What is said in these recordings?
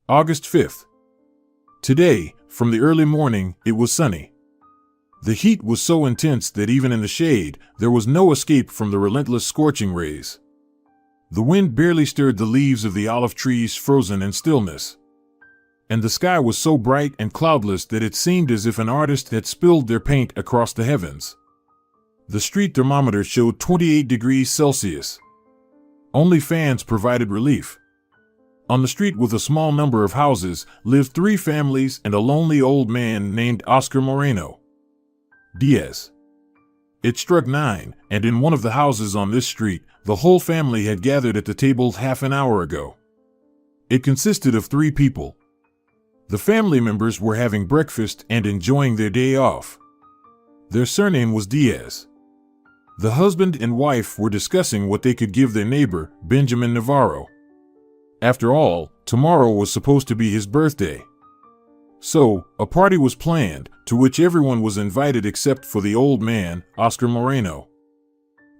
August 5th. Today, from the early morning, it was sunny. The heat was so intense that even in the shade, there was no escape from the relentless scorching rays. The wind barely stirred the leaves of the olive trees, frozen in stillness. And the sky was so bright and cloudless that it seemed as if an artist had spilled their paint across the heavens. The street thermometer showed 28 degrees Celsius. Only fans provided relief. On the street, with a small number of houses, lived 3 families and a lonely old man named Oscar Moreno. Diaz. It struck 9, and in one of the houses on this street, the whole family had gathered at the table half an hour ago. It consisted of 3 people. The family members were having breakfast and enjoying their day off. Their surname was Diaz. The husband and wife were discussing what they could give their neighbor, Benjamin Navarro. After all, tomorrow was supposed to be his birthday. So, a party was planned, to which everyone was invited except for the old man, Oscar Moreno.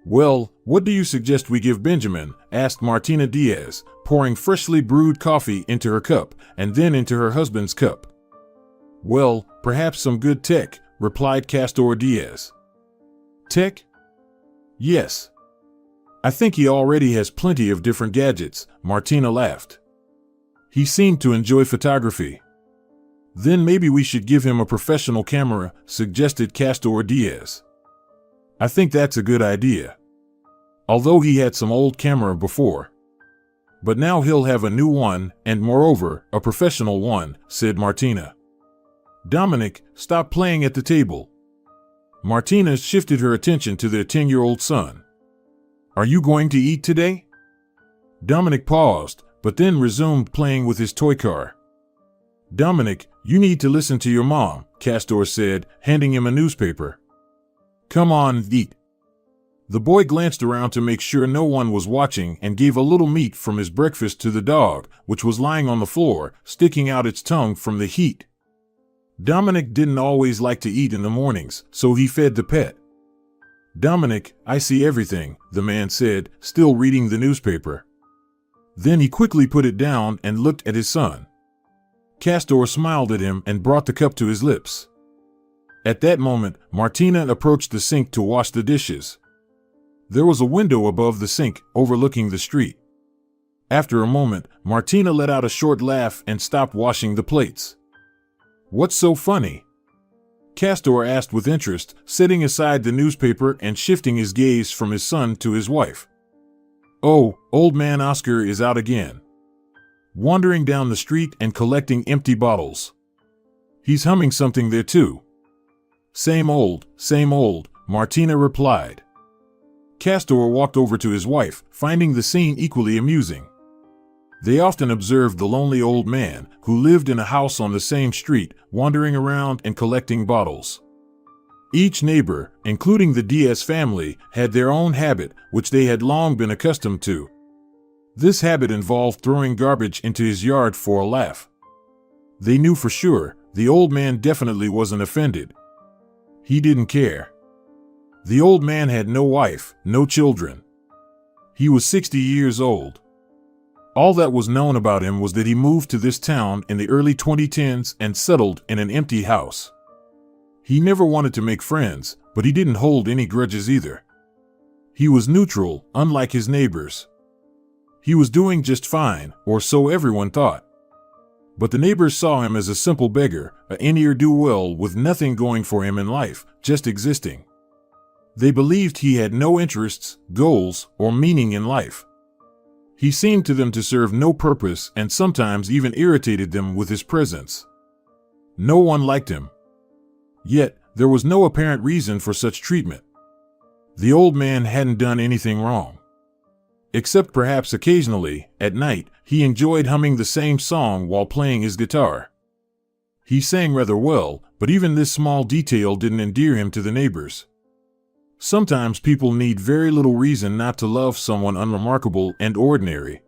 "Well, what do you suggest we give Benjamin?" asked Martina Diaz, pouring freshly brewed coffee into her cup and then into her husband's cup. "Well, perhaps some good tech," replied Castor Diaz. "Tech? Yes. I think he already has plenty of different gadgets," Martina laughed. "He seemed to enjoy photography." "Then maybe we should give him a professional camera," suggested Castor Diaz. "I think that's a good idea. Although he had some old camera before. But now he'll have a new one, and moreover, a professional one," said Martina. "Dominic, stop playing at the table." Martina shifted her attention to their 10-year-old son. "Are you going to eat today?" Dominic paused, but then resumed playing with his toy car. "Dominic, you need to listen to your mom," Castor said, handing him a newspaper. "Come on, eat." The boy glanced around to make sure no one was watching and gave a little meat from his breakfast to the dog, which was lying on the floor, sticking out its tongue from the heat. Dominic didn't always like to eat in the mornings, so he fed the pet. "Dominic, I see everything," the man said, still reading the newspaper. Then he quickly put it down and looked at his son. Castor smiled at him and brought the cup to his lips. At that moment, Martina approached the sink to wash the dishes. There was a window above the sink, overlooking the street. After a moment, Martina let out a short laugh and stopped washing the plates. "What's so funny?" Castor asked with interest, setting aside the newspaper and shifting his gaze from his son to his wife. "Oh, old man Oscar is out again. Wandering down the street and collecting empty bottles. He's humming something there too." Same old," Martina replied. Castor walked over to his wife, finding the scene equally amusing. They often observed the lonely old man, who lived in a house on the same street, wandering around and collecting bottles. Each neighbor, including the Diaz family, had their own habit, which they had long been accustomed to. This habit involved throwing garbage into his yard for a laugh. They knew for sure, the old man definitely wasn't offended. He didn't care. The old man had no wife, no children. He was 60 years old. All that was known about him was that he moved to this town in the early 2010s and settled in an empty house. He never wanted to make friends, but he didn't hold any grudges either. He was neutral, unlike his neighbors. He was doing just fine, or so everyone thought. But the neighbors saw him as a simple beggar, a ne'er-do-well with nothing going for him in life, just existing. They believed he had no interests, goals, or meaning in life. He seemed to them to serve no purpose and sometimes even irritated them with his presence. No one liked him. Yet, there was no apparent reason for such treatment. The old man hadn't done anything wrong. Except perhaps occasionally, at night, he enjoyed humming the same song while playing his guitar. He sang rather well, but even this small detail didn't endear him to the neighbors. Sometimes people need very little reason not to love someone unremarkable and ordinary.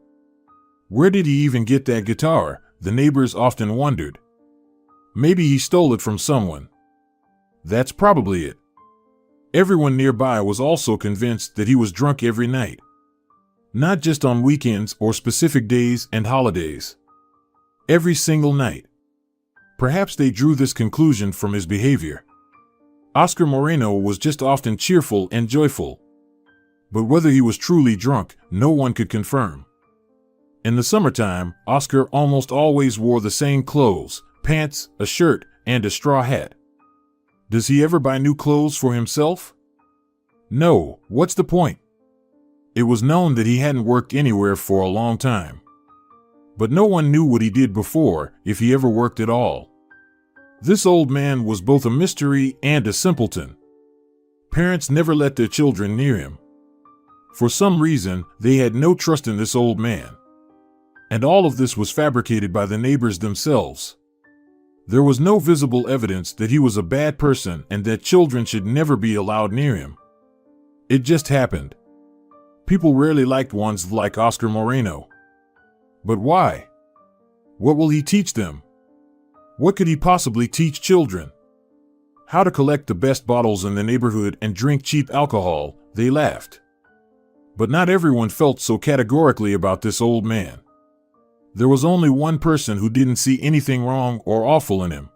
Where did he even get that guitar? The neighbors often wondered. Maybe he stole it from someone. That's probably it. Everyone nearby was also convinced that he was drunk every night. Not just on weekends or specific days and holidays. Every single night. Perhaps they drew this conclusion from his behavior. Oscar Moreno was just often cheerful and joyful. But whether he was truly drunk, no one could confirm. In the summertime, Oscar almost always wore the same clothes, pants, a shirt, and a straw hat. Does he ever buy new clothes for himself? No, what's the point? It was known that he hadn't worked anywhere for a long time. But no one knew what he did before, if he ever worked at all. This old man was both a mystery and a simpleton. Parents never let their children near him. For some reason, they had no trust in this old man. And all of this was fabricated by the neighbors themselves. There was no visible evidence that he was a bad person and that children should never be allowed near him. It just happened. People rarely liked ones like Oscar Moreno. But why? What will he teach them? What could he possibly teach children? How to collect the best bottles in the neighborhood and drink cheap alcohol, they laughed. But not everyone felt so categorically about this old man. There was only one person who didn't see anything wrong or awful in him.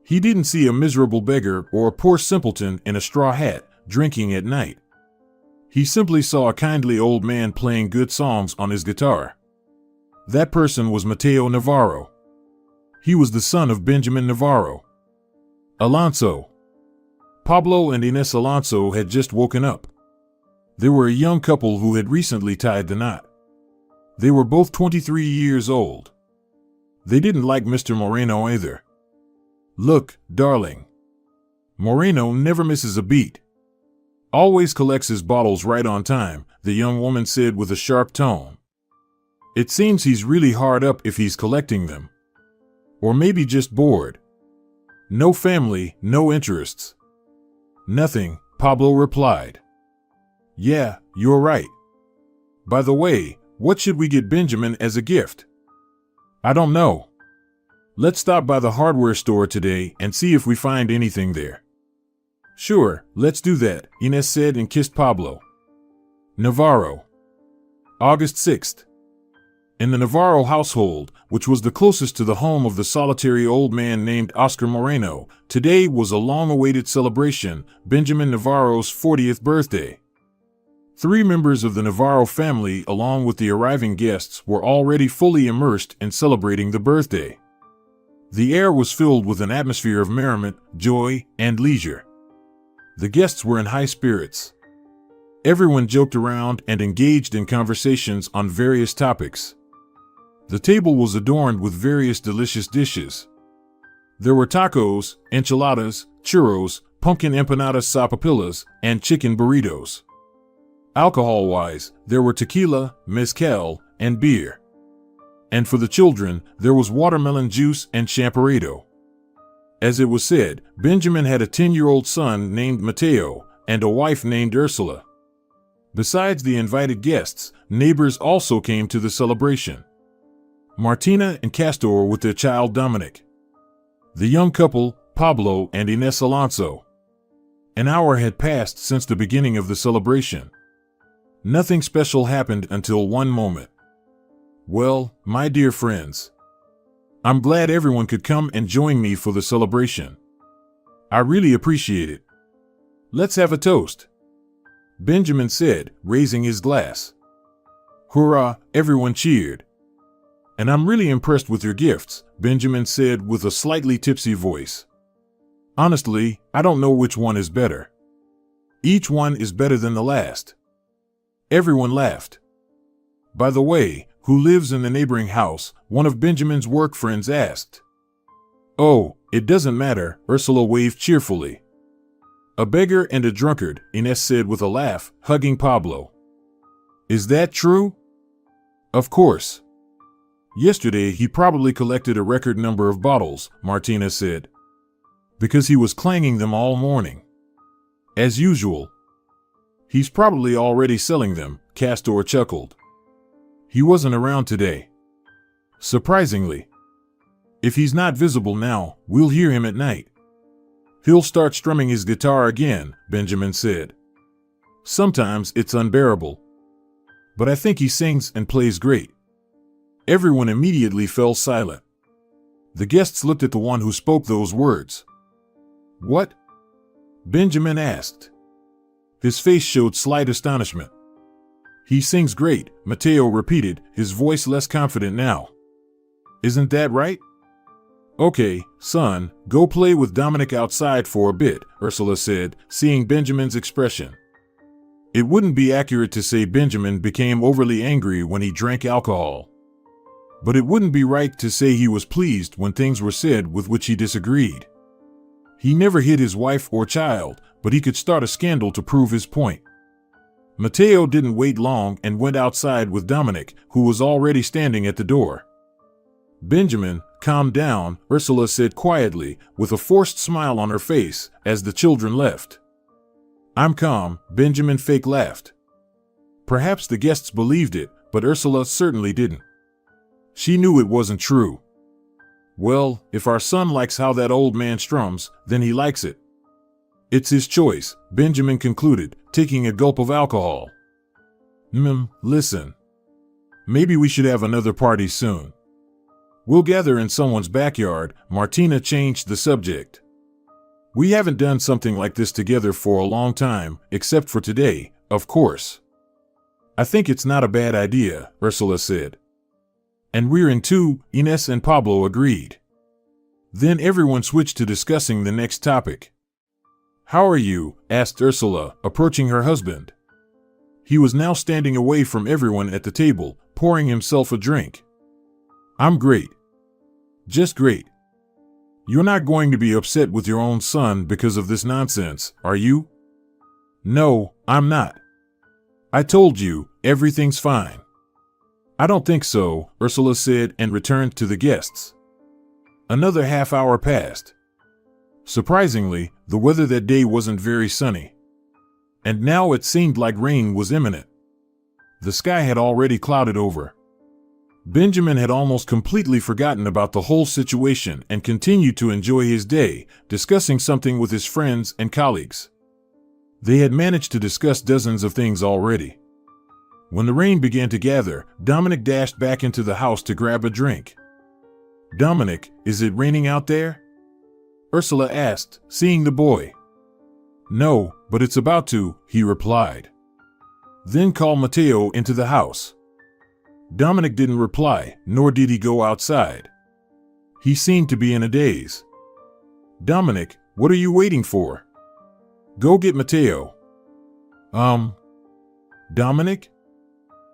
He didn't see a miserable beggar or a poor simpleton in a straw hat drinking at night. He simply saw a kindly old man playing good songs on his guitar. That person was Mateo Navarro. He was the son of Benjamin Navarro. Alonso. Pablo and Inés Alonso had just woken up. They were a young couple who had recently tied the knot. They were both 23 years old. They didn't like Mr. Moreno either. Look, darling. Moreno never misses a beat. Always collects his bottles right on time, the young woman said with a sharp tone. It seems he's really hard up if he's collecting them. Or maybe just bored. No family, no interests. Nothing, Pablo replied. Yeah, you're right. By the way, what should we get Benjamin as a gift? I don't know. Let's stop by the hardware store today and see if we find anything there. Sure, let's do that, Inés said and kissed Pablo. Navarro. August 6th. In the Navarro household, which was the closest to the home of the solitary old man named Oscar Moreno, today was a long-awaited celebration, Benjamin Navarro's 40th birthday. 3 members of the Navarro family, along with the arriving guests, were already fully immersed in celebrating the birthday. The air was filled with an atmosphere of merriment, joy, and leisure. The guests were in high spirits. Everyone joked around and engaged in conversations on various topics. The table was adorned with various delicious dishes. There were tacos, enchiladas, churros, pumpkin empanadas sapapillas, and chicken burritos. Alcohol-wise, there were tequila, mezcal, and beer. And for the children, there was watermelon juice and champorado. As it was said, Benjamin had a 10-year-old son named Mateo and a wife named Ursula. Besides the invited guests, neighbors also came to the celebration. Martina and Castor with their child Dominic. The young couple, Pablo and Inés Alonso. An hour had passed since the beginning of the celebration. Nothing special happened until one moment. Well, my dear friends, I'm glad everyone could come and join me for the celebration. I really appreciate it. Let's have a toast, Benjamin said, raising his glass. Hurrah, everyone cheered. And I'm really impressed with your gifts, Benjamin said with a slightly tipsy voice. Honestly, I don't know which one is better. Each one is better than the last. Everyone laughed. By the way, who lives in the neighboring house? One of Benjamin's work friends asked. Oh, it doesn't matter, Ursula waved cheerfully. A beggar and a drunkard, Inés said with a laugh, hugging Pablo. Is that true? Of course. Yesterday he probably collected a record number of bottles, Martina said. Because he was clanging them all morning. As usual. He's probably already selling them, Castor chuckled. He wasn't around today. Surprisingly. If he's not visible now, we'll hear him at night. He'll start strumming his guitar again, Benjamin said. Sometimes it's unbearable. But I think he sings and plays great. Everyone immediately fell silent. The guests looked at the one who spoke those words. "What?" Benjamin asked. His face showed slight astonishment. "He sings great," Mateo repeated, his voice less confident now. "Isn't that right?" "Okay, son, go play with Dominic outside for a bit," Ursula said, seeing Benjamin's expression. It wouldn't be accurate to say Benjamin became overly angry when he drank alcohol. But it wouldn't be right to say he was pleased when things were said with which he disagreed. He never hit his wife or child, but he could start a scandal to prove his point. Mateo didn't wait long and went outside with Dominic, who was already standing at the door. "Benjamin, calm down," Ursula said quietly, with a forced smile on her face, as the children left. "I'm calm," Benjamin fake laughed. Perhaps the guests believed it, but Ursula certainly didn't. She knew it wasn't true. "Well, if our son likes how that old man strums, then he likes it. It's his choice," Benjamin concluded, taking a gulp of alcohol. Listen. Maybe we should have another party soon. We'll gather in someone's backyard." Martina changed the subject. "We haven't done something like this together for a long time, except for today, of course." "I think it's not a bad idea," Ursula said. "And we're in too," Ines and Pablo agreed. Then everyone switched to discussing the next topic. "How are you?" asked Ursula, approaching her husband. He was now standing away from everyone at the table, pouring himself a drink. "I'm great. Just great. You're not going to be upset with your own son because of this nonsense, are you?" "No, I'm not. I told you, everything's fine." "I don't think so," Ursula said and returned to the guests. Another half hour passed. Surprisingly, the weather that day wasn't very sunny. And now it seemed like rain was imminent. The sky had already clouded over. Benjamin had almost completely forgotten about the whole situation and continued to enjoy his day, discussing something with his friends and colleagues. They had managed to discuss dozens of things already. When the rain began to gather, Dominic dashed back into the house to grab a drink. "Dominic, is it raining out there?" Ursula asked, seeing the boy. "No, but it's about to," he replied. "Then call Mateo into the house." Dominic didn't reply, nor did he go outside. He seemed to be in a daze. "Dominic, what are you waiting for? Go get Mateo." Dominic?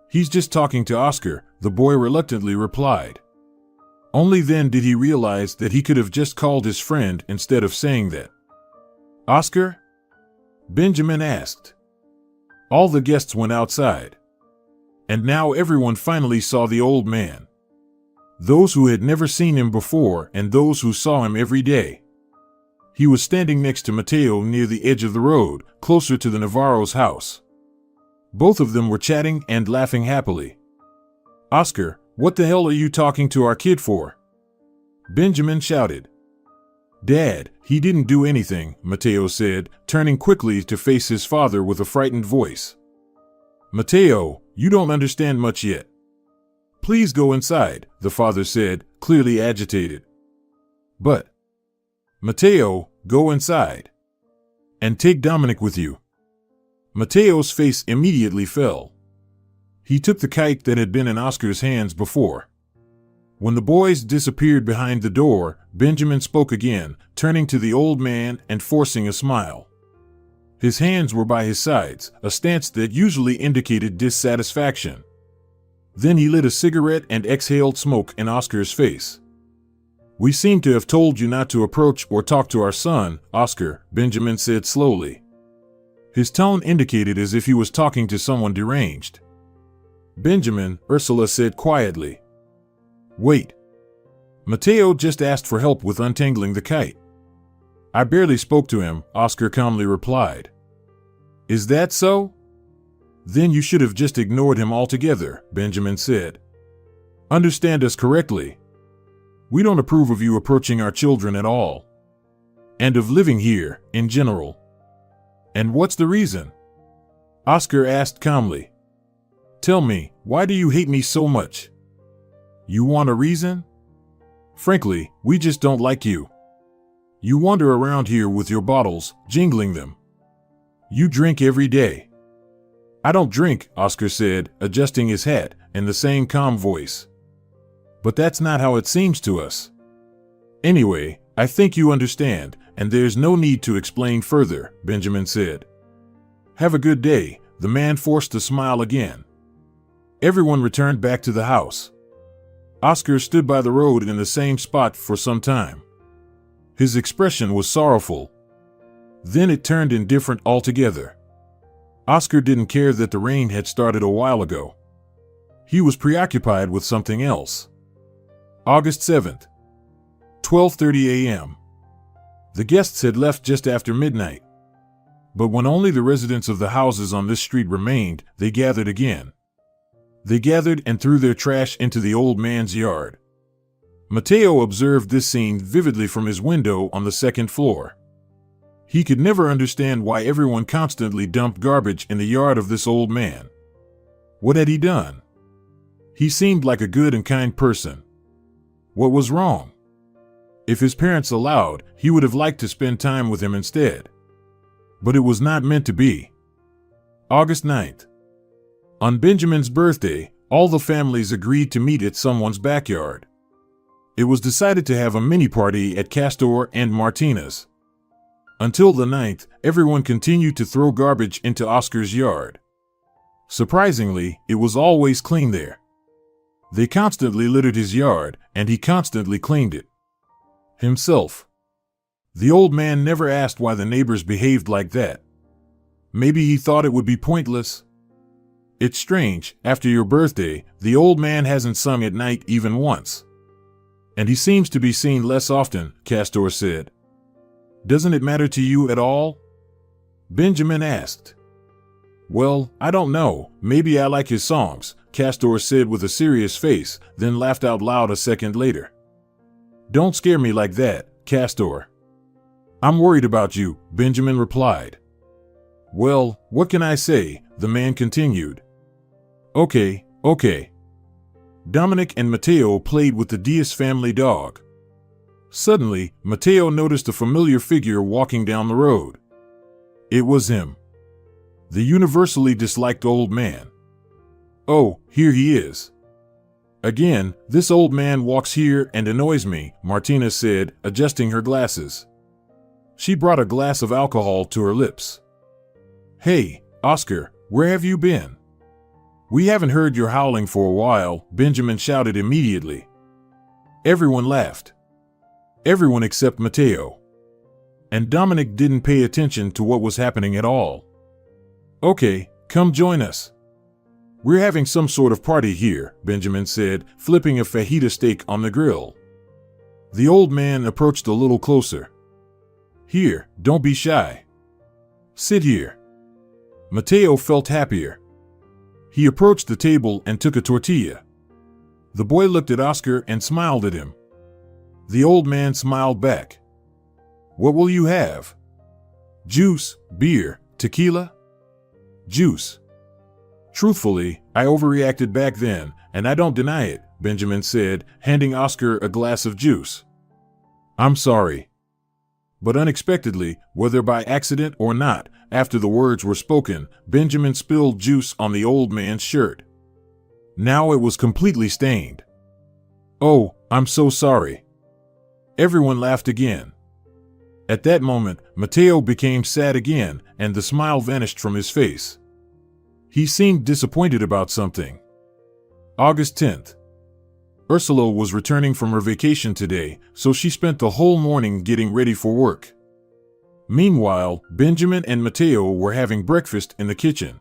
"He's just talking to Oscar," the boy reluctantly replied. Only then did he realize that he could have just called his friend instead of saying that. "Oscar?" Benjamin asked. All the guests went outside. And now everyone finally saw the old man. Those who had never seen him before and those who saw him every day. He was standing next to Mateo near the edge of the road, closer to the Navarro's house. Both of them were chatting and laughing happily. "Oscar, what the hell are you talking to our kid for?" Benjamin shouted. "Dad, he didn't do anything," Mateo said, turning quickly to face his father with a frightened voice. "Mateo, you don't understand much yet. Please go inside," the father said, clearly agitated. "But, Mateo, go inside. And take Dominic with you." Mateo's face immediately fell. He took the kite that had been in Oscar's hands before. When the boys disappeared behind the door, Benjamin spoke again, turning to the old man and forcing a smile. His hands were by his sides, a stance that usually indicated dissatisfaction. Then he lit a cigarette and exhaled smoke in Oscar's face. "We seem to have told you not to approach or talk to our son, Oscar," Benjamin said slowly. His tone indicated as if he was talking to someone deranged. "Benjamin," Ursula said quietly. "Wait. Mateo just asked for help with untangling the kite." "I barely spoke to him," Oscar calmly replied. "Is that so? Then you should have just ignored him altogether," Benjamin said. "Understand us correctly. We don't approve of you approaching our children at all. And of living here, in general." "And what's the reason?" Oscar asked calmly. "Tell me, why do you hate me so much? You want a reason?" Frankly, we just don't like you. You wander around here with your bottles, jingling them. You drink every day. I don't drink, Oscar said, adjusting his hat, in the same calm voice. But that's not how it seems to us. Anyway, I think you understand, and there's no need to explain further, Benjamin said. Have a good day, the man forced a smile again. Everyone returned back to the house. Oscar stood by the road in the same spot for some time. His expression was sorrowful. Then it turned indifferent altogether. Oscar didn't care that the rain had started a while ago. He was preoccupied with something else. August 7th, 12:30 a.m. The guests had left just after midnight. But when only the residents of the houses on this street remained, they gathered again. They gathered and threw their trash into the old man's yard. Mateo observed this scene vividly from his window on the second floor. He could never understand why everyone constantly dumped garbage in the yard of this old man. What had he done? He seemed like a good and kind person. What was wrong? If his parents allowed, he would have liked to spend time with him instead. But it was not meant to be. August 9th. On Benjamin's birthday, all the families agreed to meet at someone's backyard. It was decided to have a mini-party at Castor and Martina's. Until the 9th, everyone continued to throw garbage into Oscar's yard. Surprisingly, it was always clean there. They constantly littered his yard, and he constantly cleaned it himself. The old man never asked why the neighbors behaved like that. Maybe he thought it would be pointless. It's strange, after your birthday, the old man hasn't sung at night even once. And he seems to be seen less often, Castor said. Doesn't it matter to you at all? Benjamin asked. Well, I don't know, maybe I like his songs, Castor said with a serious face, then laughed out loud a second later. Don't scare me like that, Castor. I'm worried about you, Benjamin replied. Well, what can I say? The man continued. Okay. Dominic and Mateo played with the Diaz family dog. Suddenly, Mateo noticed a familiar figure walking down the road. It was him. The universally disliked old man. Oh, here he is. Again, this old man walks here and annoys me, Martina said, adjusting her glasses. She brought a glass of alcohol to her lips. Hey, Oscar, where have you been? We haven't heard your howling for a while, Benjamin shouted immediately. Everyone laughed. Everyone except Mateo. And Dominic didn't pay attention to what was happening at all. Okay, come join us. We're having some sort of party here, Benjamin said, flipping a fajita steak on the grill. The old man approached a little closer. Here, don't be shy. Sit here. Mateo felt happier. He approached the table and took a tortilla. The boy looked at Oscar and smiled at him. The old man smiled back. What will you have? Juice, beer, tequila? Juice. Truthfully, I overreacted back then, and I don't deny it, Benjamin said, handing Oscar a glass of juice. I'm sorry. But unexpectedly, whether by accident or not, after the words were spoken, Benjamin spilled juice on the old man's shirt. Now it was completely stained. Oh, I'm so sorry. Everyone laughed again. At that moment, Mateo became sad again, and the smile vanished from his face. He seemed disappointed about something. August 10th. Ursula was returning from her vacation today, so she spent the whole morning getting ready for work. Meanwhile, Benjamin and Mateo were having breakfast in the kitchen.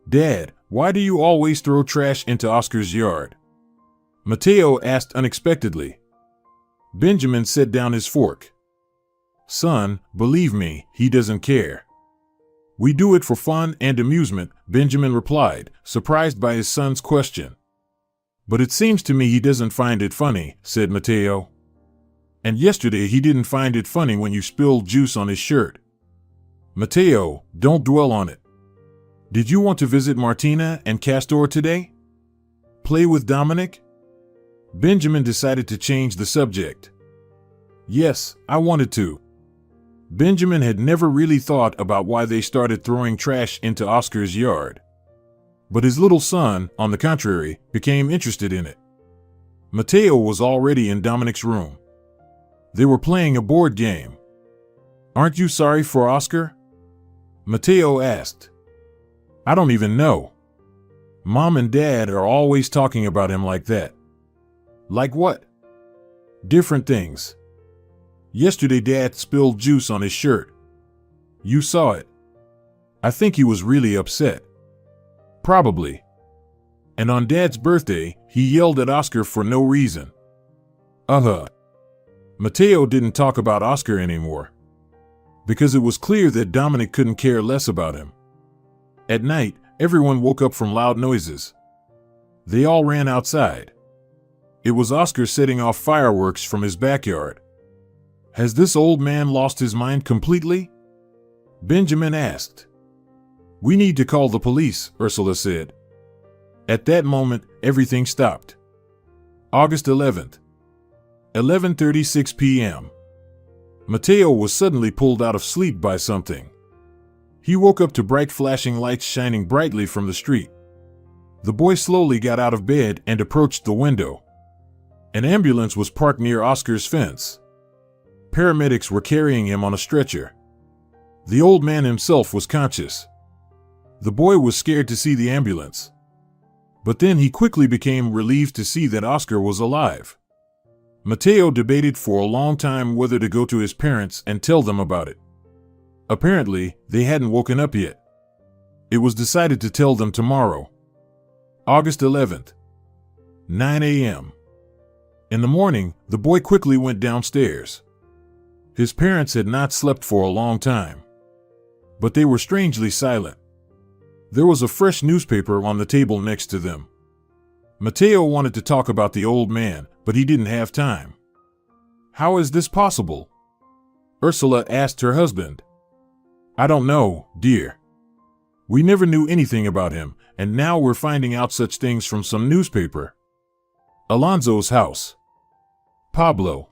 Dad, why do you always throw trash into Oscar's yard? Mateo asked unexpectedly. Benjamin set down his fork. Son, believe me, he doesn't care. We do it for fun and amusement, Benjamin replied, surprised by his son's question. But it seems to me he doesn't find it funny, said Mateo. And yesterday he didn't find it funny when you spilled juice on his shirt. Mateo, don't dwell on it. Did you want to visit Martina and Castor today? Play with Dominic? Benjamin decided to change the subject. Yes, I wanted to. Benjamin had never really thought about why they started throwing trash into Oscar's yard. But his little son, on the contrary, became interested in it. Mateo was already in Dominic's room. They were playing a board game. "Aren't you sorry for Oscar?" Mateo asked. "I don't even know. Mom and Dad are always talking about him like that." "Like what?" "Different things. Yesterday Dad spilled juice on his shirt. You saw it. I think he was really upset." "Probably. And on Dad's birthday, he yelled at Oscar for no reason." Mateo didn't talk about Oscar anymore, because it was clear that Dominic couldn't care less about him. At night, everyone woke up from loud noises. They all ran outside. It was Oscar setting off fireworks from his backyard. "Has this old man lost his mind completely?" Benjamin asked. "We need to call the police," Ursula said. At that moment, everything stopped. August 11th, 11:36 p.m. Mateo was suddenly pulled out of sleep by something. He woke up to bright flashing lights shining brightly from the street. The boy slowly got out of bed and approached the window. An ambulance was parked near Oscar's fence. Paramedics were carrying him on a stretcher. The old man himself was conscious. The boy was scared to see the ambulance. But then he quickly became relieved to see that Oscar was alive. Mateo debated for a long time whether to go to his parents and tell them about it. Apparently, they hadn't woken up yet. It was decided to tell them tomorrow. August 11th, 9 a.m. In the morning, the boy quickly went downstairs. His parents had not slept for a long time, but they were strangely silent. There was a fresh newspaper on the table next to them. Mateo wanted to talk about the old man, but he didn't have time. "How is this possible?" Ursula asked her husband. "I don't know, dear. We never knew anything about him, and now we're finding out such things from some newspaper." Alonzo's house. Pablo.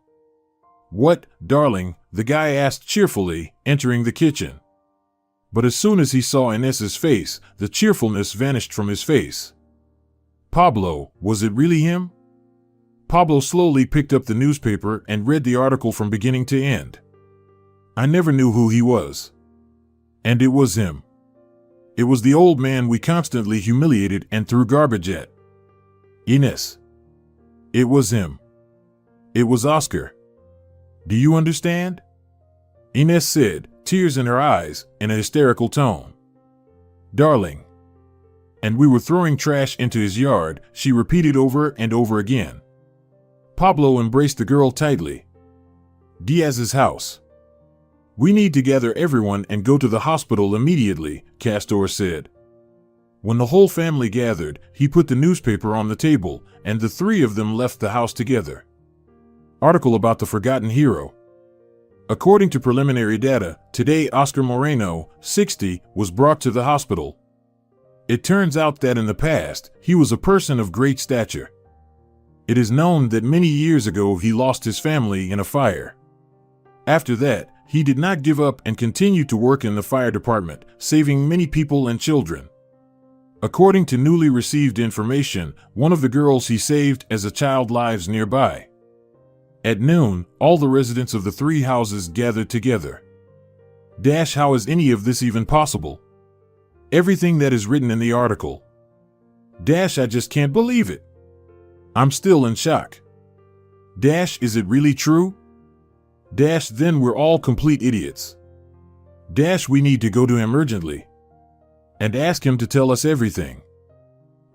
"What, darling?" the guy asked cheerfully, entering the kitchen. But as soon as he saw Inez's face, the cheerfulness vanished from his face. "Pablo, was it really him?" Pablo slowly picked up the newspaper and read the article from beginning to end. "I never knew who he was. And it was him. It was the old man we constantly humiliated and threw garbage at. Inez. It was him. It was Oscar. Do you understand?" Inez said, tears in her eyes, in a hysterical tone. "Darling. And we were throwing trash into his yard," she repeated over and over again. Pablo embraced the girl tightly. "Diaz's house. We need to gather everyone and go to the hospital immediately," Castor said. When the whole family gathered, he put the newspaper on the table, and the three of them left the house together. Article about the forgotten hero. According to preliminary data, today Oscar Moreno, 60, was brought to the hospital. It turns out that in the past, he was a person of great stature. It is known that many years ago he lost his family in a fire. After that, he did not give up and continued to work in the fire department, saving many people and children. According to newly received information, one of the girls he saved as a child lives nearby. At noon, all the residents of the three houses gathered together. How is any of this even possible? Everything that is written in the article. I just can't believe it. I'm still in shock. Is it really true? Then we're all complete idiots. We need to go to him urgently and ask him to tell us everything.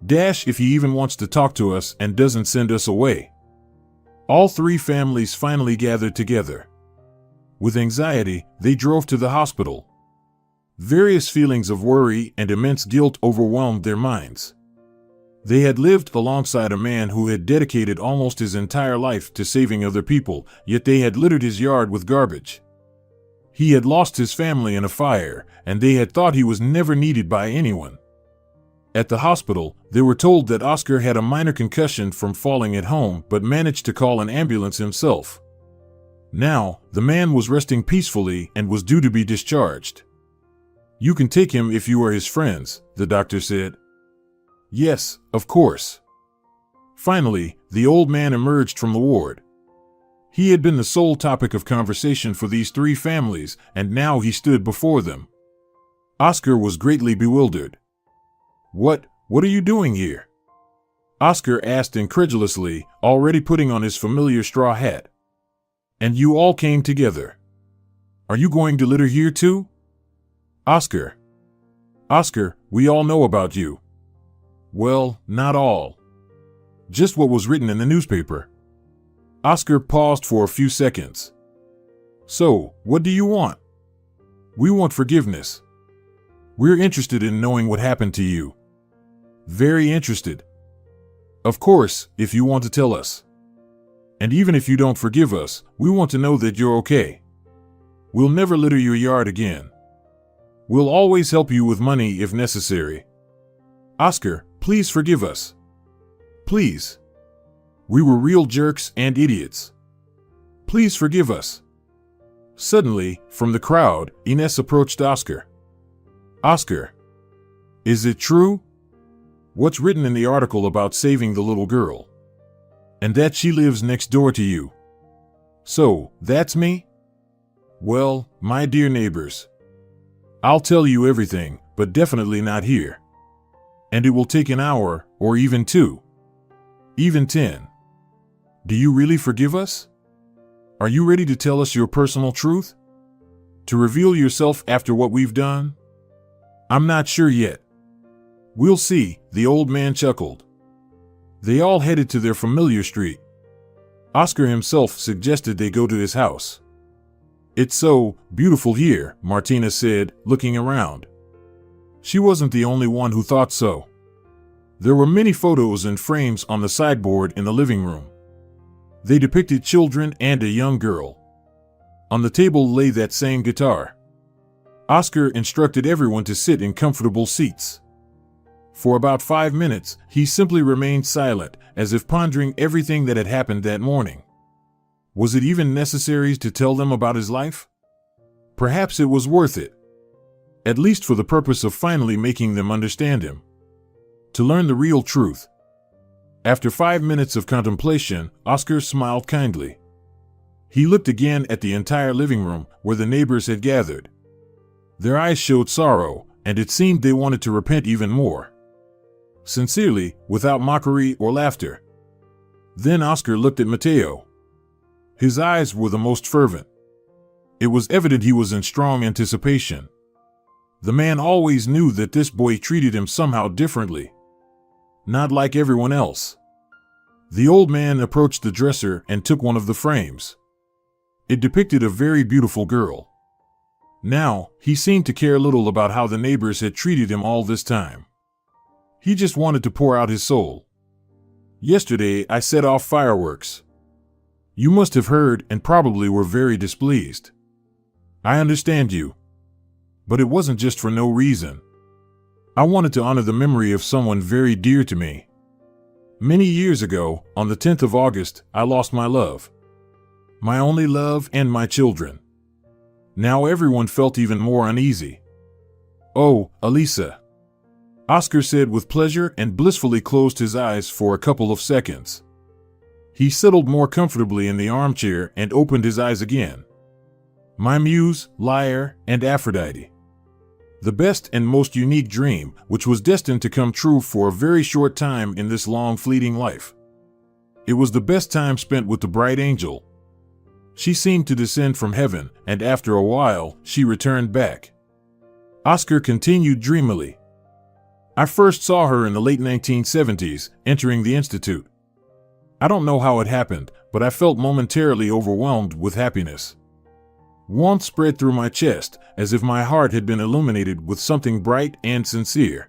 If he even wants to talk to us and doesn't send us away. All three families finally gathered together. With anxiety, they drove to the hospital. Various feelings of worry and immense guilt overwhelmed their minds. They had lived alongside a man who had dedicated almost his entire life to saving other people, yet they had littered his yard with garbage. He had lost his family in a fire, and they had thought he was never needed by anyone. At the hospital, they were told that Oscar had a minor concussion from falling at home but managed to call an ambulance himself. Now, the man was resting peacefully and was due to be discharged. "You can take him if you are his friends," the doctor said. "Yes, of course." Finally, the old man emerged from the ward. He had been the sole topic of conversation for these three families, and now he stood before them. Oscar was greatly bewildered. What are you doing here?" Oscar asked incredulously, already putting on his familiar straw hat. "And you all came together. Are you going to litter here too?" Oscar, we all know about you." "Well, not all. Just what was written in the newspaper." Oscar paused for a few seconds. "So, what do you want?" "We want forgiveness. We're interested in knowing what happened to you." "Very interested." "Of course, if you want to tell us. And even if you don't forgive us, we want to know that you're okay. We'll never litter your yard again. We'll always help you with money if necessary. Oscar, please forgive us. Please. We were real jerks and idiots. Please forgive us." Suddenly, from the crowd, Ines approached Oscar. "Oscar, is it true? What's written in the article about saving the little girl? And that she lives next door to you? So, that's me? Well, my dear neighbors, I'll tell you everything, but definitely not here. And it will take an hour, or even 2. Even 10. Do you really forgive us? Are you ready to tell us your personal truth? To reveal yourself after what we've done? I'm not sure yet. We'll see," the old man chuckled. They all headed to their familiar street. Oscar himself suggested they go to his house. "It's so beautiful here," Martina said, looking around. She wasn't the only one who thought so. There were many photos and frames on the sideboard in the living room. They depicted children and a young girl. On the table lay that same guitar. Oscar instructed everyone to sit in comfortable seats. For about 5 minutes, he simply remained silent, as if pondering everything that had happened that morning. Was it even necessary to tell them about his life? Perhaps it was worth it. At least for the purpose of finally making them understand him. To learn the real truth. After 5 minutes of contemplation, Oscar smiled kindly. He looked again at the entire living room where the neighbors had gathered. Their eyes showed sorrow, and it seemed they wanted to repent even more. Sincerely, without mockery or laughter. Then Oscar looked at Mateo. His eyes were the most fervent. It was evident he was in strong anticipation. The man always knew that this boy treated him somehow differently. Not like everyone else. The old man approached the dresser and took one of the frames. It depicted a very beautiful girl. Now, he seemed to care little about how the neighbors had treated him all this time. He just wanted to pour out his soul. "Yesterday I set off fireworks. You must have heard and probably were very displeased. I understand you. But it wasn't just for no reason. I wanted to honor the memory of someone very dear to me. Many years ago, on the 10th of August, I lost my love. My only love and my children. Now everyone felt even more uneasy. Oh, Elisa," Oscar said with pleasure and blissfully closed his eyes for a couple of seconds. He settled more comfortably in the armchair and opened his eyes again. "My muse, lyre, and Aphrodite. The best and most unique dream, which was destined to come true for a very short time in this long fleeting life. It was the best time spent with the bright angel. She seemed to descend from heaven, and after a while, she returned back." Oscar continued dreamily. "I first saw her in the late 1970s, entering the Institute. I don't know how it happened, but I felt momentarily overwhelmed with happiness. Warmth spread through my chest, as if my heart had been illuminated with something bright and sincere.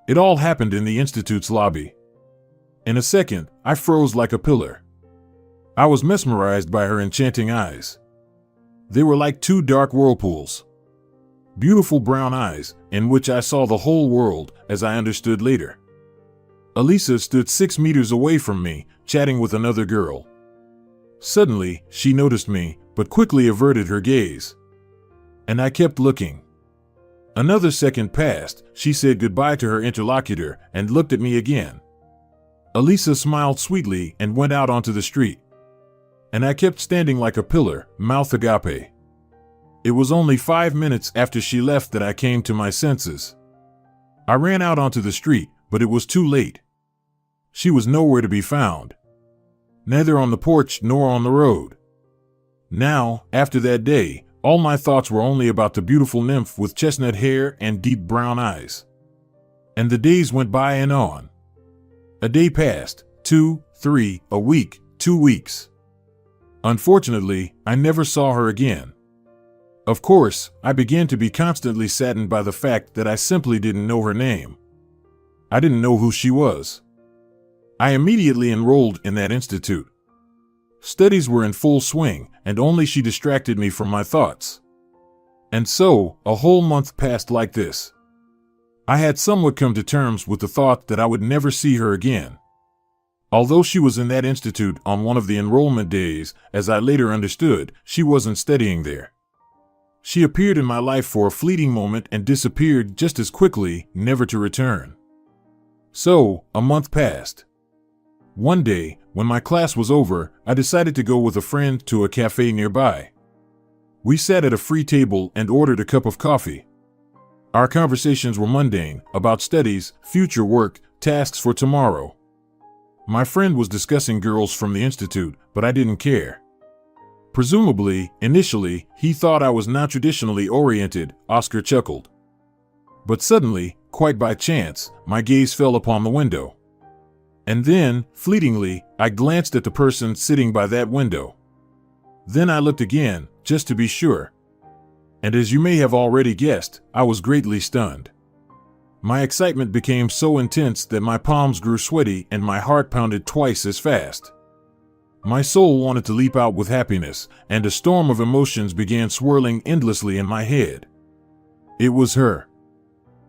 It all happened in the Institute's lobby. In a second, I froze like a pillar. I was mesmerized by her enchanting eyes. They were like 2 dark whirlpools. Beautiful brown eyes, in which I saw the whole world, as I understood later. Elisa stood 6 meters away from me, chatting with another girl. Suddenly, she noticed me, but quickly averted her gaze. And I kept looking. Another second passed, she said goodbye to her interlocutor and looked at me again. Elisa smiled sweetly and went out onto the street. And I kept standing like a pillar, mouth agape. It was only 5 minutes after she left that I came to my senses. I ran out onto the street, but it was too late. She was nowhere to be found. Neither on the porch nor on the road. Now, after that day, all my thoughts were only about the beautiful nymph with chestnut hair and deep brown eyes. And the days went by and on. A day passed, 2, 3, a week, 2 weeks. Unfortunately, I never saw her again. Of course, I began to be constantly saddened by the fact that I simply didn't know her name. I didn't know who she was. I immediately enrolled in that institute. Studies were in full swing, and only she distracted me from my thoughts. And so, a whole month passed like this. I had somewhat come to terms with the thought that I would never see her again. Although she was in that institute on one of the enrollment days, as I later understood, she wasn't studying there. She appeared in my life for a fleeting moment and disappeared just as quickly, never to return. So, a month passed. One day, when my class was over, I decided to go with a friend to a cafe nearby. We sat at a free table and ordered a cup of coffee. Our conversations were mundane, about studies, future work, tasks for tomorrow. My friend was discussing girls from the institute, but I didn't care. Presumably, initially, he thought I was not traditionally oriented, Oscar chuckled. But suddenly, quite by chance, my gaze fell upon the window. And then, fleetingly, I glanced at the person sitting by that window. Then I looked again, just to be sure. And as you may have already guessed, I was greatly stunned. My excitement became so intense that my palms grew sweaty and my heart pounded twice as fast. My soul wanted to leap out with happiness, and a storm of emotions began swirling endlessly in my head. It was her.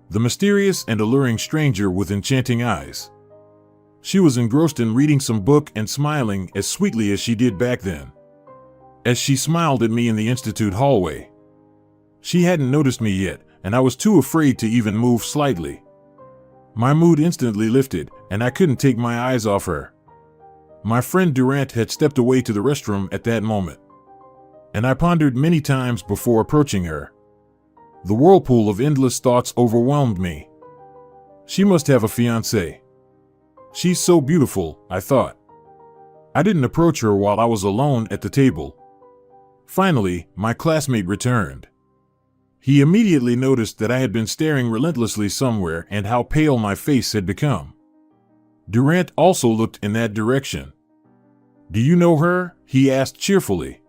The mysterious and alluring stranger with enchanting eyes. She was engrossed in reading some book and smiling as sweetly as she did back then. As she smiled at me in the institute hallway. She hadn't noticed me yet, and I was too afraid to even move slightly. My mood instantly lifted, and I couldn't take my eyes off her. My friend Durant had stepped away to the restroom at that moment. And I pondered many times before approaching her. The whirlpool of endless thoughts overwhelmed me. She must have a fiancé. She's so beautiful, I thought. I didn't approach her while I was alone at the table. Finally, my classmate returned. He immediately noticed that I had been staring relentlessly somewhere and how pale my face had become. Durant also looked in that direction. "Do you know her?" he asked cheerfully.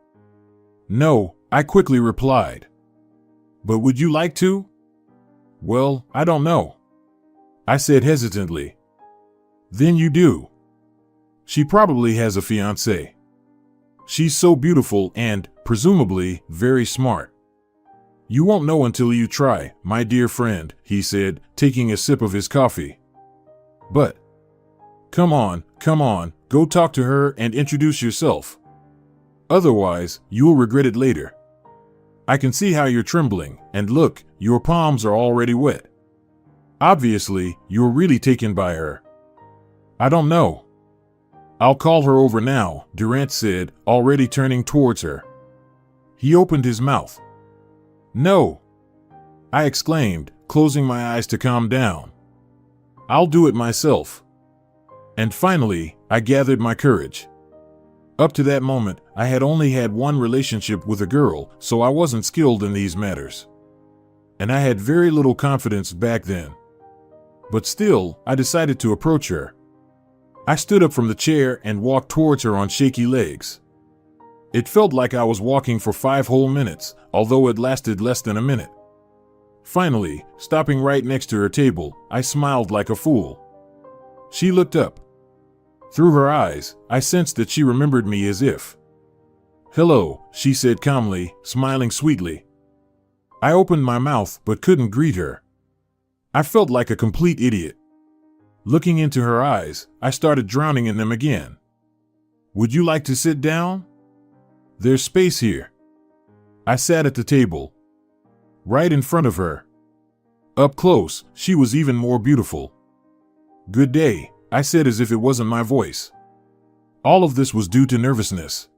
"No," I quickly replied. "But would you like to?" "Well, I don't know," I said hesitantly. "Then you do. She probably has a fiancé. She's so beautiful and, presumably, very smart." "You won't know until you try, my dear friend," he said, taking a sip of his coffee. "But, come on, go talk to her and introduce yourself. Otherwise, you'll regret it later. I can see how you're trembling, and look, your palms are already wet. Obviously, you're really taken by her." "I don't know." "I'll call her over now," Durant said, already turning towards her. He opened his mouth. "No," I exclaimed, closing my eyes to calm down. "I'll do it myself." And finally, I gathered my courage. Up to that moment, I had only had one relationship with a girl, so I wasn't skilled in these matters. And I had very little confidence back then. But still, I decided to approach her. I stood up from the chair and walked towards her on shaky legs. It felt like I was walking for 5 whole minutes, although it lasted less than a minute. Finally, stopping right next to her table, I smiled like a fool. She looked up. Through her eyes, I sensed that she remembered me as if. "Hello," she said calmly, smiling sweetly. I opened my mouth but couldn't greet her. I felt like a complete idiot. Looking into her eyes, I started drowning in them again. Would you like to sit down? There's space here. I sat at the table, right in front of her. Up close, she was even more beautiful. Good day, I said as if it wasn't my voice. All of this was due to nervousness.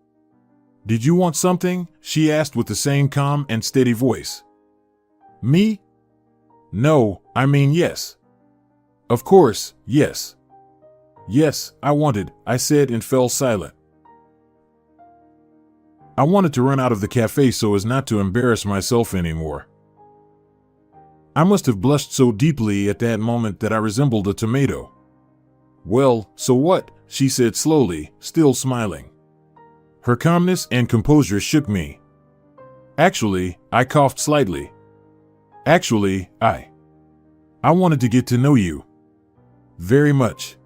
Did you want something? She asked with the same calm and steady voice. Me? No, I mean yes. Of course, yes. Yes, I wanted, I said and fell silent. I wanted to run out of the cafe so as not to embarrass myself anymore. I must have blushed so deeply at that moment that I resembled a tomato. Well, so what? She said slowly, still smiling. Her calmness and composure shook me. Actually, I coughed slightly. Actually, I wanted to get to know you. Very much.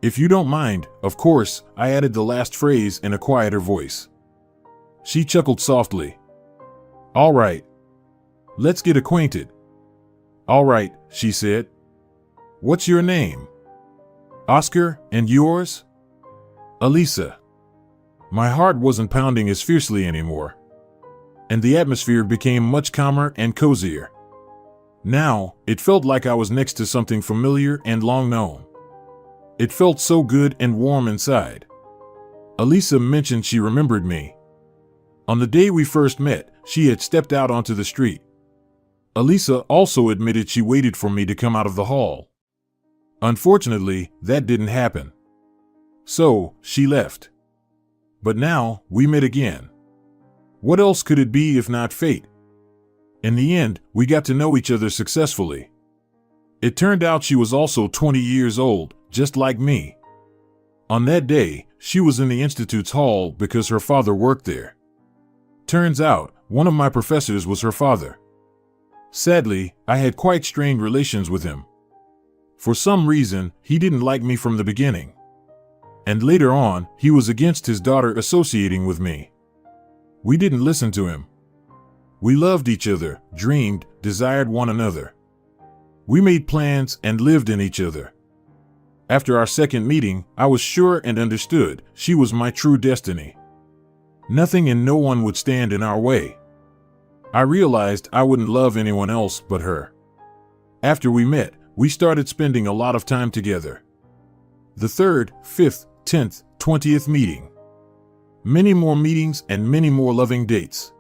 If you don't mind, of course, I added the last phrase in a quieter voice. She chuckled softly. All right. Let's get acquainted. All right, she said. What's your name? Oscar, and yours? Elisa. My heart wasn't pounding as fiercely anymore, and the atmosphere became much calmer and cozier. Now, it felt like I was next to something familiar and long known. It felt so good and warm inside. Elisa mentioned she remembered me. On the day we first met, she had stepped out onto the street. Elisa also admitted she waited for me to come out of the hall. Unfortunately, that didn't happen. So, she left. But now, we met again. What else could it be if not fate? In the end, we got to know each other successfully. It turned out she was also 20 years old, just like me. On that day, she was in the Institute's hall because her father worked there. Turns out, one of my professors was her father. Sadly, I had quite strained relations with him. For some reason, he didn't like me from the beginning. And later on, he was against his daughter associating with me. We didn't listen to him. We loved each other, dreamed, desired one another. We made plans and lived in each other. After our second meeting, I was sure and understood she was my true destiny. Nothing and no one would stand in our way. I realized I wouldn't love anyone else but her. After we met, we started spending a lot of time together. The 3rd, 5th, 10th, 20th meeting. Many more meetings and many more loving dates.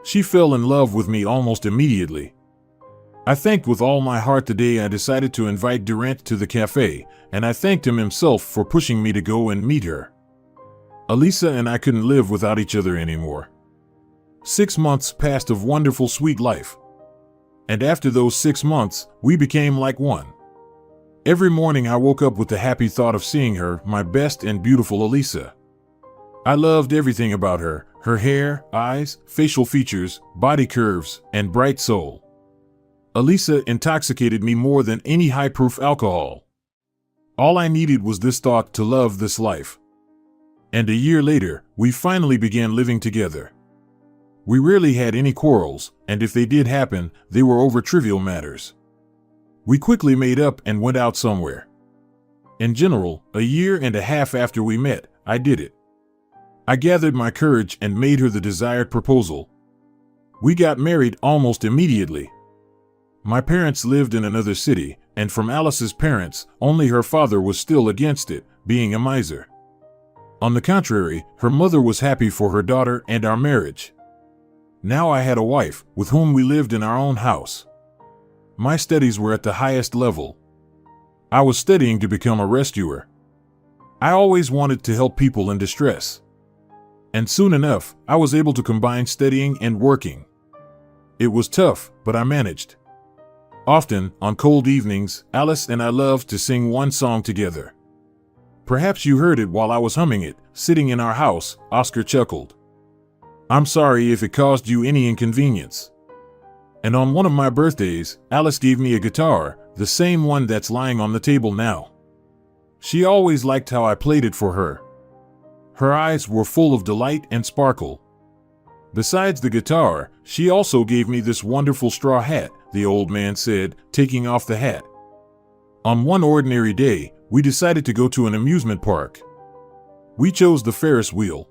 She fell in love with me almost immediately. I thanked with all my heart the day I decided to invite Durant to the cafe, and I thanked him himself for pushing me to go and meet her. Elisa and I couldn't live without each other anymore. 6 months passed of wonderful, sweet life. And after those 6 months, we became like one. Every morning I woke up with the happy thought of seeing her, my best and beautiful Elisa. I loved everything about her, her hair, eyes, facial features, body curves, and bright soul. Elisa intoxicated me more than any high-proof alcohol. All I needed was this thought to love this life. And a year later, we finally began living together. We rarely had any quarrels, and if they did happen, they were over trivial matters. We quickly made up and went out somewhere. In general, a year and a half after we met, I did it. I gathered my courage and made her the desired proposal. We got married almost immediately. My parents lived in another city, and from Alice's parents, only her father was still against it, being a miser. On the contrary, her mother was happy for her daughter and our marriage. Now I had a wife, with whom we lived in our own house. My studies were at the highest level. I was studying to become a rescuer. I always wanted to help people in distress. And soon enough, I was able to combine studying and working. It was tough, but I managed. Often, on cold evenings, Alice and I loved to sing one song together. Perhaps you heard it while I was humming it, sitting in our house, Oscar chuckled. I'm sorry if it caused you any inconvenience. And on one of my birthdays, Alice gave me a guitar, the same one that's lying on the table now. She always liked how I played it for her. Her eyes were full of delight and sparkle. Besides the guitar, she also gave me this wonderful straw hat, the old man said, taking off the hat. On one ordinary day, we decided to go to an amusement park. We chose the Ferris wheel.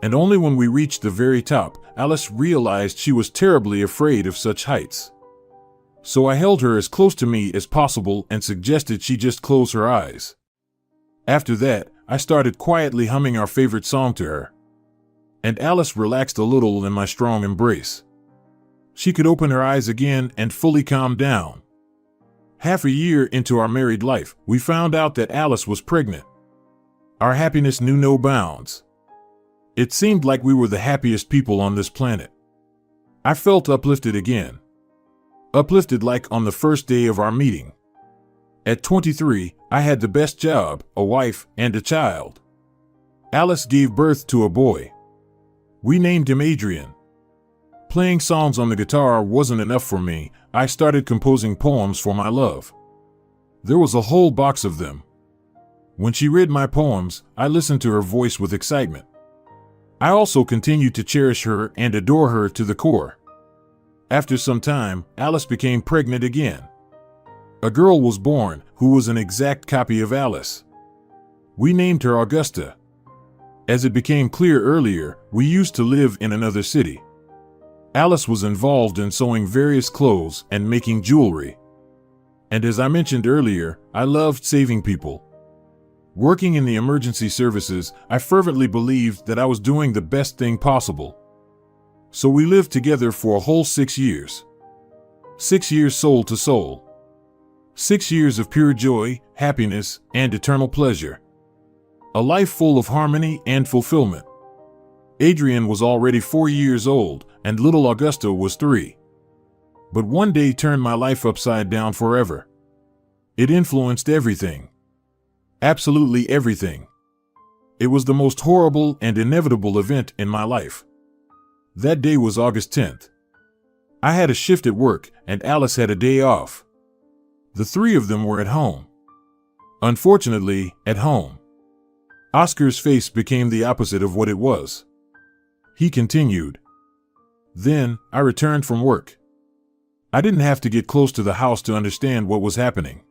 And only when we reached the very top, Alice realized she was terribly afraid of such heights. So I held her as close to me as possible and suggested she just close her eyes. After that, I started quietly humming our favorite song to her. And Alice relaxed a little in my strong embrace. She could open her eyes again and fully calm down. Half a year into our married life, we found out that Alice was pregnant. Our happiness knew no bounds. It seemed like we were the happiest people on this planet. I felt uplifted again. Uplifted like on the first day of our meeting. At 23, I had the best job, a wife, and a child. Alice gave birth to a boy. We named him Adrian. Playing songs on the guitar wasn't enough for me. I started composing poems for my love. There was a whole box of them. When she read my poems, I listened to her voice with excitement. I also continued to cherish her and adore her to the core. After some time, Alice became pregnant again. A girl was born who was an exact copy of Alice. We named her Augusta. As it became clear earlier, we used to live in another city. Alice was involved in sewing various clothes and making jewelry. And as I mentioned earlier, I loved saving people. Working in the emergency services, I fervently believed that I was doing the best thing possible. So we lived together for a whole 6 years. 6 years soul to soul. 6 years of pure joy, happiness, and eternal pleasure. A life full of harmony and fulfillment. Adrian was already 4 years old, and little Augusta was 3. But one day turned my life upside down forever. It influenced everything. Absolutely everything. It was the most horrible and inevitable event in my life. That day was August 10th. I had a shift at work, and Alice had a day off. The three of them were at home. Unfortunately, at home. Oscar's face became the opposite of what it was. He continued. Then, I returned from work. I didn't have to get close to the house to understand what was happening.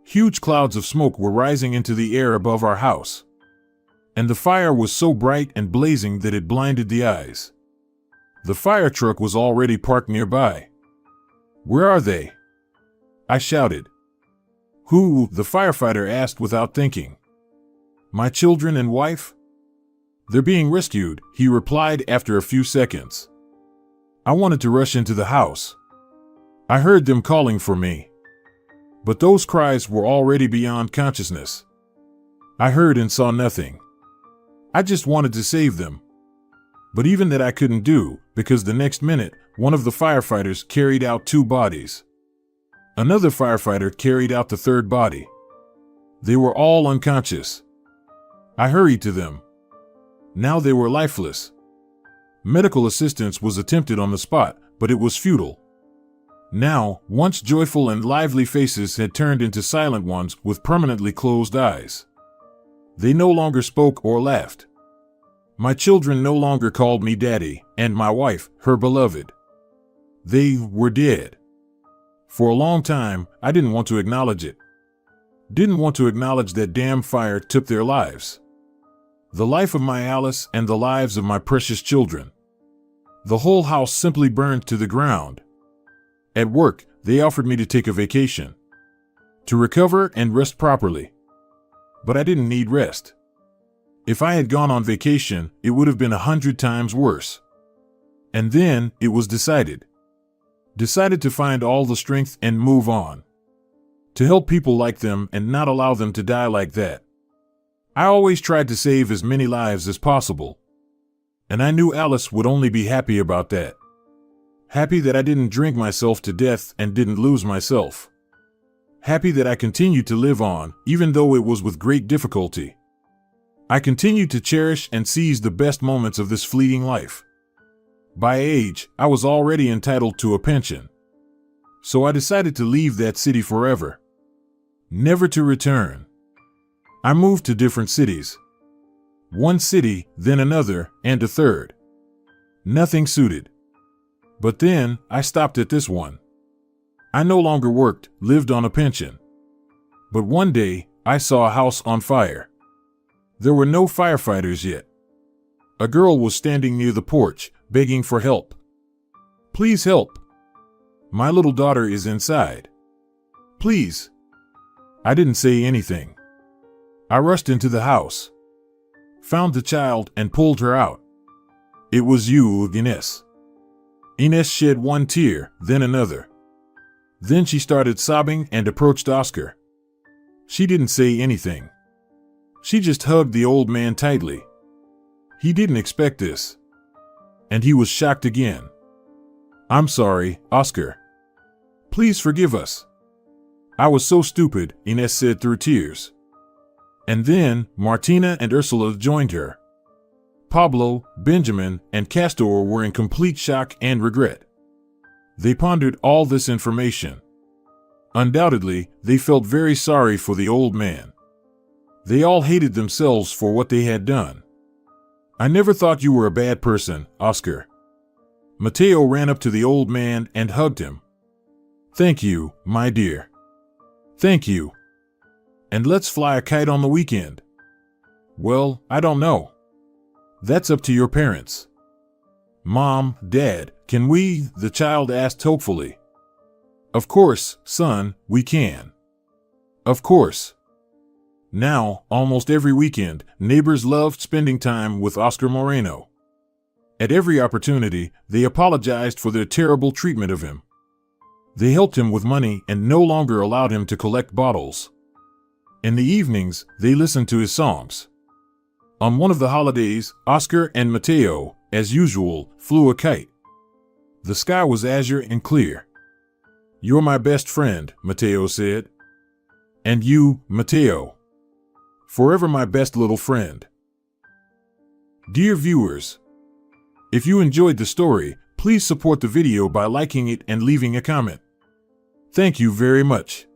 Huge clouds of smoke were rising into the air above our house. And the fire was so bright and blazing that it blinded the eyes. The fire truck was already parked nearby. "Where are they?" I shouted. "Who?" the firefighter asked without thinking. "My children and wife?" "They're being rescued," he replied after a few seconds. I wanted to rush into the house. I heard them calling for me. But those cries were already beyond consciousness. I heard and saw nothing. I just wanted to save them. But even that I couldn't do, because the next minute, one of the firefighters carried out 2 bodies. Another firefighter carried out the 3rd body. They were all unconscious. I hurried to them. Now they were lifeless. Medical assistance was attempted on the spot, but it was futile. Now, once joyful and lively faces had turned into silent ones with permanently closed eyes. They no longer spoke or laughed. My children no longer called me daddy, and my wife, her beloved. They were dead. For a long time, I didn't want to acknowledge it. Didn't want to acknowledge that damn fire took their lives. The life of my Alice and the lives of my precious children. The whole house simply burned to the ground. At work, they offered me to take a vacation. To recover and rest properly. But I didn't need rest. If I had gone on vacation, it would have been 100 times worse. And then, it was decided. Decided to find all the strength and move on. To help people like them and not allow them to die like that. I always tried to save as many lives as possible. And I knew Alice would only be happy about that. Happy that I didn't drink myself to death and didn't lose myself. Happy that I continued to live on, even though it was with great difficulty. I continued to cherish and seize the best moments of this fleeting life. By age, I was already entitled to a pension. So I decided to leave that city forever. Never to return. I moved to different cities. One city, then another, and a third. Nothing suited. But then I stopped at this one. I no longer worked, lived on a pension. But one day I saw a house on fire. There were no firefighters yet. A girl was standing near the porch, begging for help. Please help. My little daughter is inside. Please. I didn't say anything. I rushed into the house, found the child, and pulled her out. It was you, Ines. Ines shed one tear, then another. Then she started sobbing and approached Oscar. She didn't say anything. She just hugged the old man tightly. He didn't expect this. And he was shocked again. I'm sorry, Oscar. Please forgive us. I was so stupid, Ines said through tears. And then Martina and Ursula joined her. Pablo, Benjamin, and Castor were in complete shock and regret. They pondered all this information. Undoubtedly, they felt very sorry for the old man. They all hated themselves for what they had done. I never thought you were a bad person, Oscar. Mateo ran up to the old man and hugged him. Thank you, my dear. Thank you. And let's fly a kite on the weekend. Well, I don't know. That's up to your parents. Mom, Dad, can we? The child asked hopefully. Of course, son, we can. Of course. Now, almost every weekend, neighbors loved spending time with Oscar Moreno. At every opportunity, they apologized for their terrible treatment of him. They helped him with money and no longer allowed him to collect bottles. In the evenings, they listened to his songs. On one of the holidays, Oscar and Mateo, as usual, flew a kite. The sky was azure and clear. You're my best friend, Mateo said. And you, Mateo. Forever my best little friend. Dear viewers, if you enjoyed the story, please support the video by liking it and leaving a comment. Thank you very much.